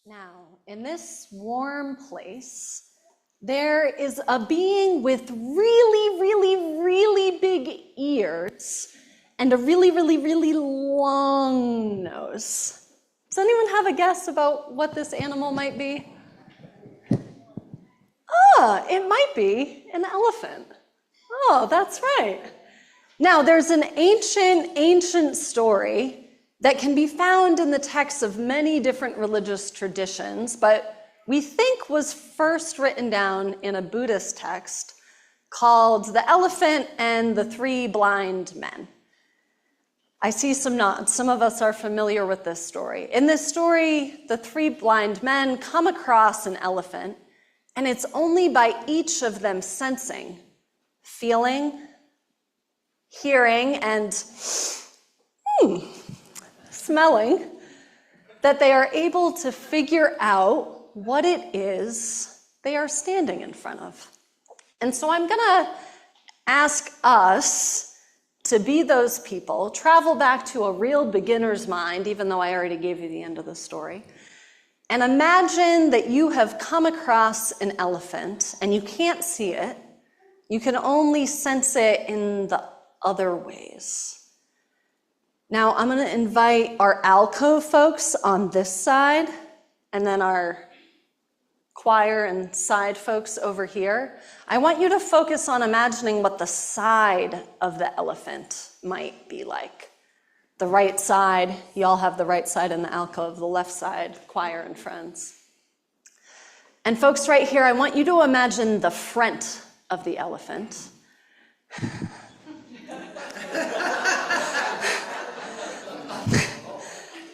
Now, in this warm place, there is a being with really, really, really big ears and a really, really, really long nose. Does anyone have a guess about what this animal might be? It might be an elephant. Oh, that's right. Now, there's an ancient story that can be found in the texts of many different religious traditions, but we think was first written down in a Buddhist text called The Elephant and the Three Blind Men. I see some nods. Some of us are familiar with this story. In this story, the three blind men come across an elephant, and it's only by each of them sensing, feeling, hearing, and smelling that they are able to figure out what it is they are standing in front of. And so I'm going to ask us to be those people, travel back to a real beginner's mind, even though I already gave you the end of the story, and imagine that you have come across an elephant and you can't see it. You can only sense it in the other ways. Now, I'm going to invite our alcove folks on this side, and then our choir and side folks over here. I want you to focus on imagining what the side of the elephant might be like. The right side, you all have the right side in the alcove, the left side, choir and friends. And folks right here, I want you to imagine the front of the elephant.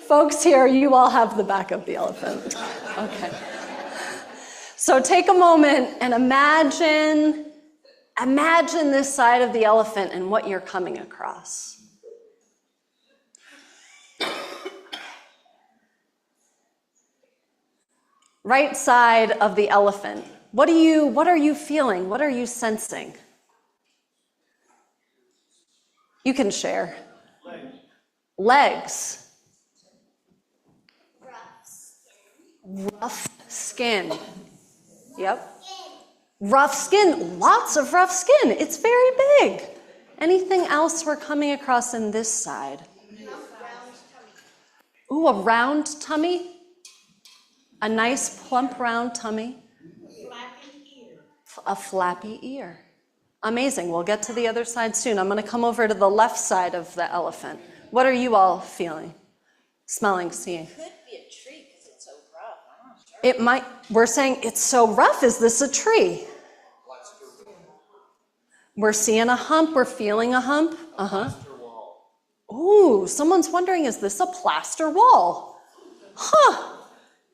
Folks here, you all have the back of the elephant. Okay. So take a moment and imagine this side of the elephant and what you're coming across. Right side of the elephant. What are you feeling? What are you sensing? You can share. Legs. Rough skin. Yep. Rough skin. Lots of rough skin. It's very big. Anything else we're coming across in this side? Ooh, a round tummy. A nice plump round tummy. A flappy ear. Amazing. We'll get to the other side soon. I'm going to come over to the left side of the elephant. What are you all feeling? Smelling, seeing? It could be a tree because it's so rough. I'm not sure. It might. We're saying it's so rough. Is this a tree? We're seeing a hump. We're feeling a hump. Ooh, someone's wondering, is this a plaster wall? Huh.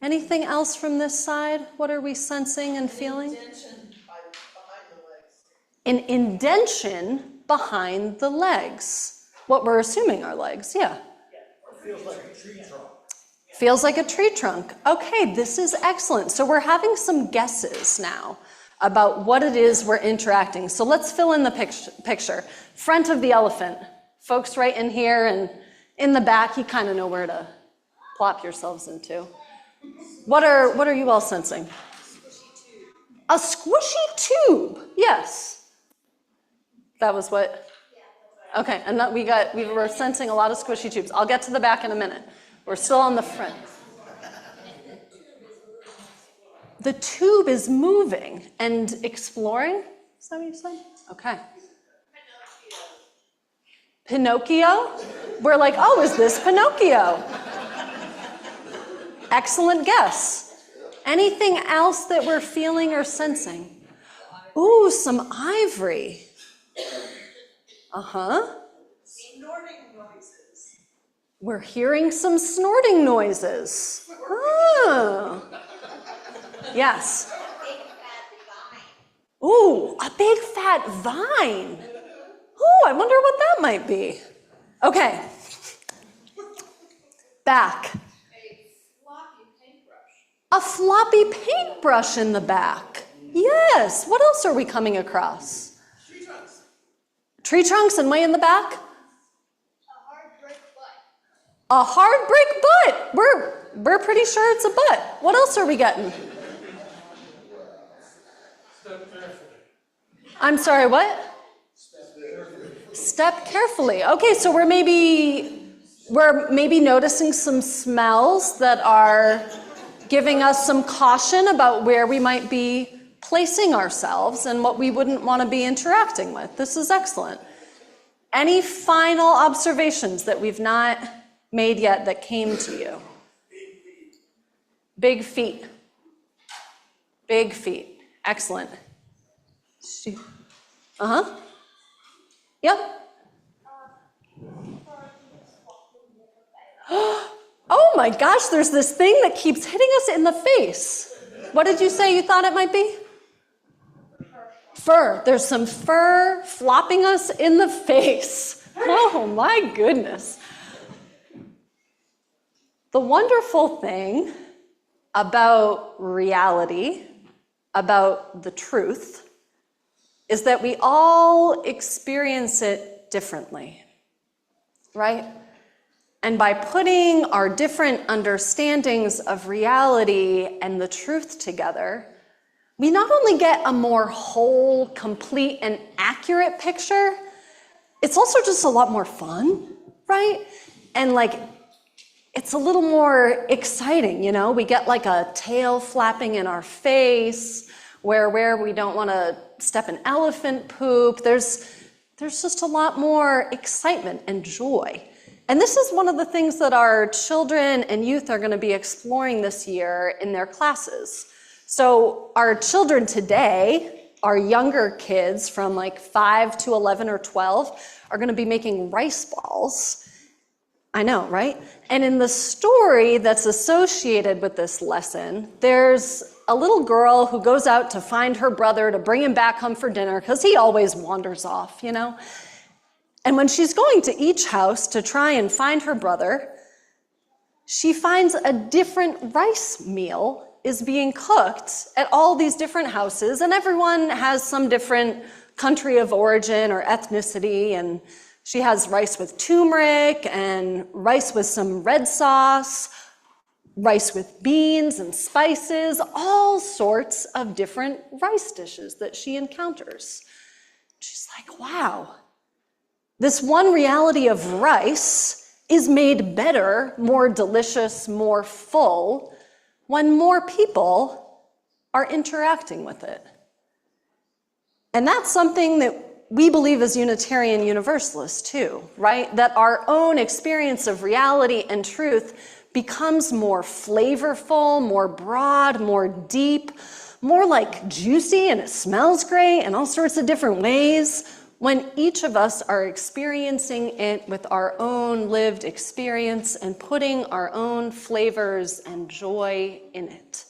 Anything else from this side? What are we sensing and feeling? An indention behind the legs. What we're assuming are legs, yeah. Feels like a tree trunk. Feels like a tree trunk. Okay, this is excellent. So we're having some guesses now about what it is we're interacting. So let's fill in the picture. Front of the elephant. Folks right in here and in the back, you kind of know where to plop yourselves into. What are you all sensing? A squishy tube. Yes. That was what? Okay, and we were sensing a lot of squishy tubes. I'll get to the back in a minute. We're still on the front. The tube is moving and exploring. Is that what you said? Okay. Pinocchio? We're like, oh, is this Pinocchio? Excellent guess. Anything else that we're feeling or sensing? Ooh, some ivory. Snorting noises. We're hearing some snorting noises. Oh. Yes. Big fat vine. Ooh, a big fat vine. Ooh, I wonder what that might be. Okay. Back. A floppy paintbrush in the back. Yes. What else are we coming across? Tree trunks. Tree trunks and way in the back? A hard brick butt. A hard brick butt. We're pretty sure it's a butt. What else are we getting? I'm sorry, what? Step carefully. Okay, so we're maybe noticing some smells that are giving us some caution about where we might be placing ourselves and what we wouldn't want to be interacting with. This is excellent. Any final observations that we've not made yet that came to you? Big feet. Big feet. Excellent. Uh-huh. Yep. Oh my gosh, there's this thing that keeps hitting us in the face. What did you say you thought it might be? Fur. There's some fur flopping us in the face. Oh my goodness. The wonderful thing about reality, about the truth, is that we all experience it differently, right? And by putting our different understandings of reality and the truth together, we not only get a more whole, complete, and accurate picture, it's also just a lot more fun, right? And it's a little more exciting, you know? We get like a tail flapping in our face, where we don't want to step in elephant poop. There's just a lot more excitement and joy. And this is one of the things that our children and youth are going to be exploring this year in their classes. So our children today, our younger kids from 5 to 11 or 12, are going to be making rice balls. I know, right? And in the story that's associated with this lesson, there's a little girl who goes out to find her brother to bring him back home for dinner because he always wanders off, you know? And when she's going to each house to try and find her brother, she finds a different rice meal is being cooked at all these different houses, and everyone has some different country of origin or ethnicity, and she has rice with turmeric and rice with some red sauce, rice with beans and spices, all sorts of different rice dishes that she encounters. She's like, wow. This one reality of rice is made better, more delicious, more full when more people are interacting with it. And that's something that we believe as Unitarian Universalists too, right? That our own experience of reality and truth becomes more flavorful, more broad, more deep, more juicy, and it smells great in all sorts of different ways when each of us are experiencing it with our own lived experience and putting our own flavors and joy in it.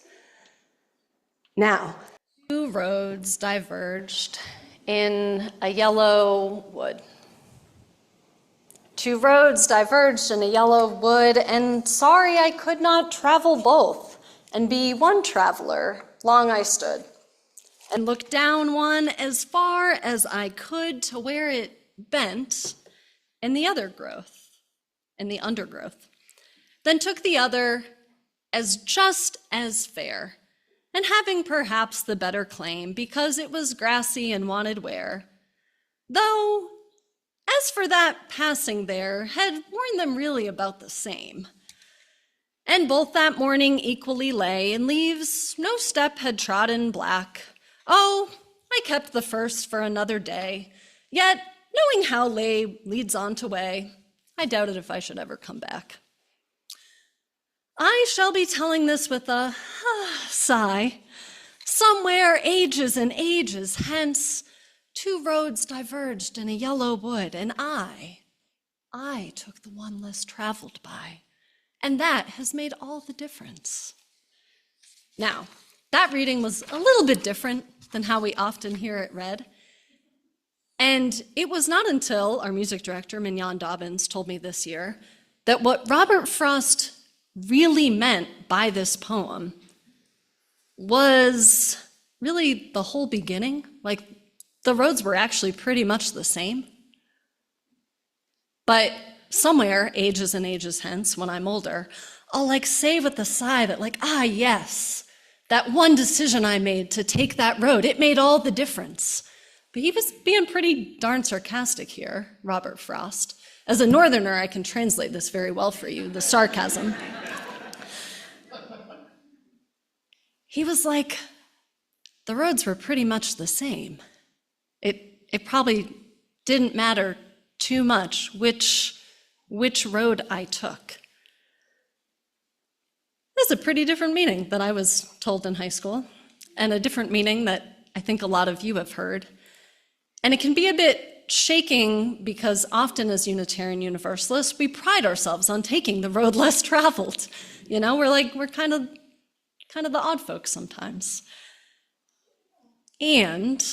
Now, two roads diverged in a yellow wood. Two roads diverged in a yellow wood, and sorry I could not travel both and be one traveler. Long I stood and looked down one as far as I could to where it bent, and the other growth, and the undergrowth. Then took the other as just as fair, and having perhaps the better claim, because it was grassy and wanted wear. Though, as for that passing there, had warned them really about the same. And both that morning equally lay, and leaves no step had trodden black. Oh, I kept the first for another day, yet, knowing how lay leads on to way, I doubted if I should ever come back. I shall be telling this with a sigh. Somewhere ages and ages hence, two roads diverged in a yellow wood, and I took the one less traveled by, and that has made all the difference. Now, that reading was a little bit different than how we often hear it read. And it was not until our music director, Mignon Dobbins, told me this year that what Robert Frost really meant by this poem was really the whole beginning. The roads were actually pretty much the same. But somewhere, ages and ages hence, when I'm older, I'll like say with a sigh that like, yes, that one decision I made to take that road, it made all the difference. But he was being pretty darn sarcastic here, Robert Frost. As a northerner, I can translate this very well for you, the sarcasm. He was like, the roads were pretty much the same. It probably didn't matter too much which road I took. That's a pretty different meaning than I was told in high school, and a different meaning that I think a lot of you have heard. And it can be a bit shaking because often as Unitarian Universalists, we pride ourselves on taking the road less traveled. You know, we're kind of the odd folks sometimes. And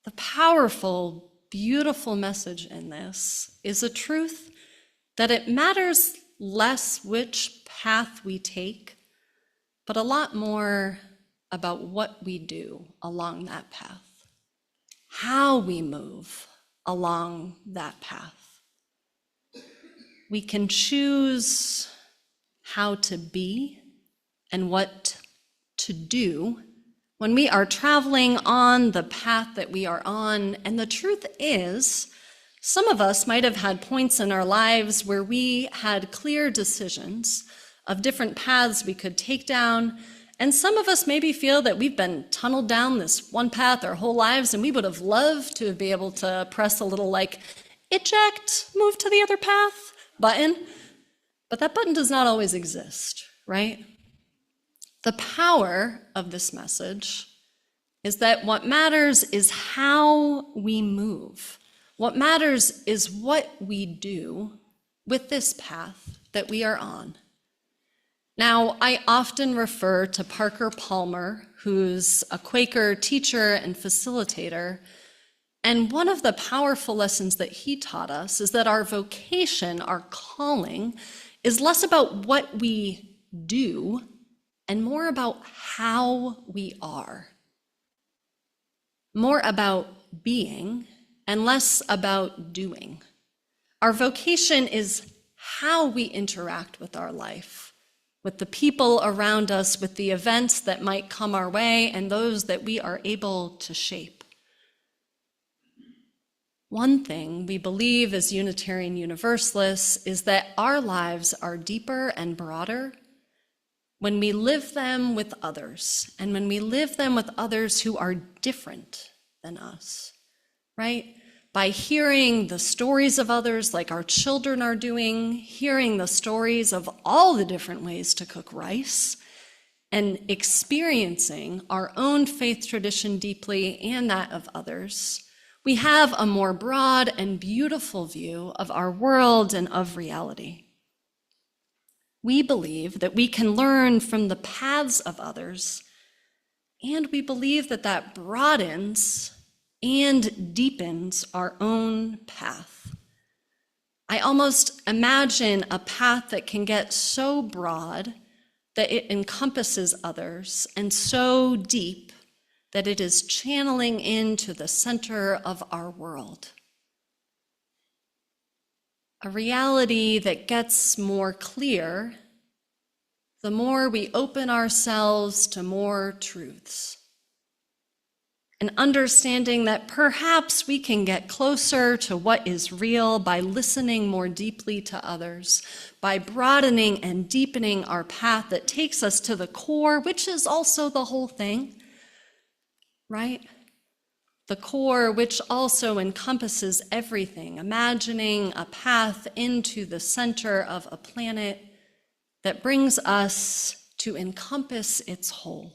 the powerful, beautiful message in this is a truth that it matters less which path we take, but a lot more about what we do along that path, how we move along that path. We can choose how to be and what to do when we are traveling on the path that we are on. And the truth is, some of us might have had points in our lives where we had clear decisions of different paths we could take down. And some of us maybe feel that we've been tunneled down this one path our whole lives, and we would have loved to be able to press a little like, eject, move to the other path button. But that button does not always exist, right? The power of this message is that what matters is how we move. What matters is what we do with this path that we are on. Now, I often refer to Parker Palmer, who's a Quaker teacher and facilitator, and one of the powerful lessons that he taught us is that our vocation, our calling, is less about what we do and more about how we are. More about being and less about doing. Our vocation is how we interact with our life, with the people around us, with the events that might come our way, and those that we are able to shape. One thing we believe as Unitarian Universalists is that our lives are deeper and broader when we live them with others, and when we live them with others who are different than us, right? By hearing the stories of others like our children are doing, hearing the stories of all the different ways to cook rice, and experiencing our own faith tradition deeply and that of others, we have a more broad and beautiful view of our world and of reality. We believe that we can learn from the paths of others, and we believe that that broadens and deepens our own path. I almost imagine a path that can get so broad that it encompasses others, and so deep that it is channeling into the center of our world. A reality that gets more clear the more we open ourselves to more truths. An understanding that perhaps we can get closer to what is real by listening more deeply to others, by broadening and deepening our path that takes us to the core, which is also the whole thing, right? The core, which also encompasses everything, imagining a path into the center of a planet that brings us to encompass its whole.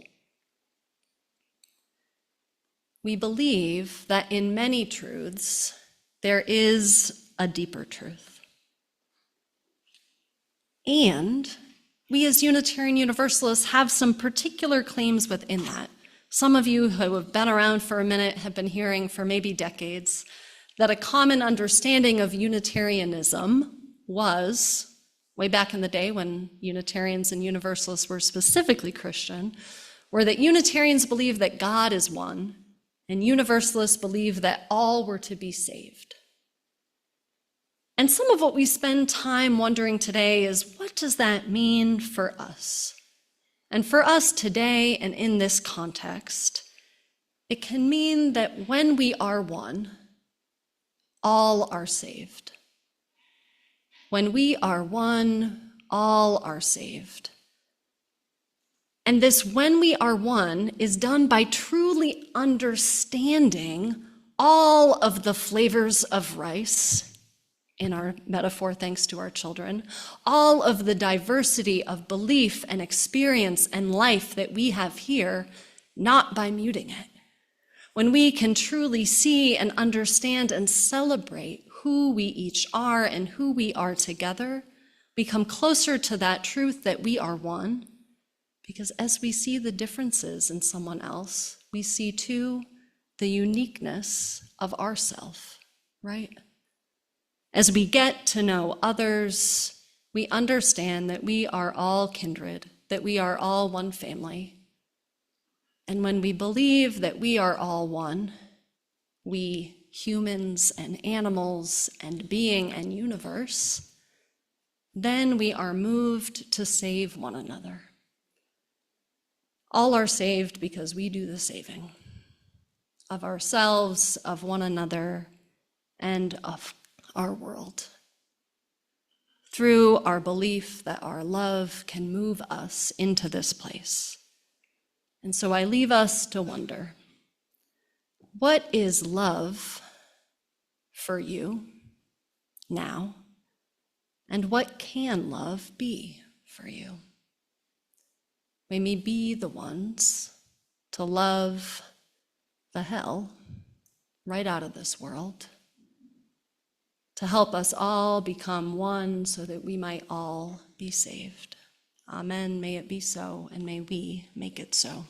We believe that in many truths, there is a deeper truth. And we as Unitarian Universalists have some particular claims within that. Some of you who have been around for a minute have been hearing for maybe decades that a common understanding of Unitarianism was, way back in the day when Unitarians and Universalists were specifically Christian, were that Unitarians believe that God is one, and Universalists believe that all were to be saved. And some of what we spend time wondering today is, what does that mean for us? And for us today and in this context, it can mean that when we are one, all are saved. When we are one, all are saved. And this when we are one is done by truly understanding all of the flavors of rice, in our metaphor, thanks to our children, all of the diversity of belief and experience and life that we have here, not by muting it. When we can truly see and understand and celebrate who we each are and who we are together, we come closer to that truth that we are one, because as we see the differences in someone else, we see too the uniqueness of ourself, right? As we get to know others, we understand that we are all kindred, that we are all one family. And when we believe that we are all one, we humans and animals and being and universe, then we are moved to save one another. All are saved because we do the saving of ourselves, of one another, and of our world, through our belief that our love can move us into this place. And so I leave us to wonder, what is love for you now? And what can love be for you? May we be the ones to love the hell right out of this world, to help us all become one so that we might all be saved. Amen. May it be so, and may we make it so.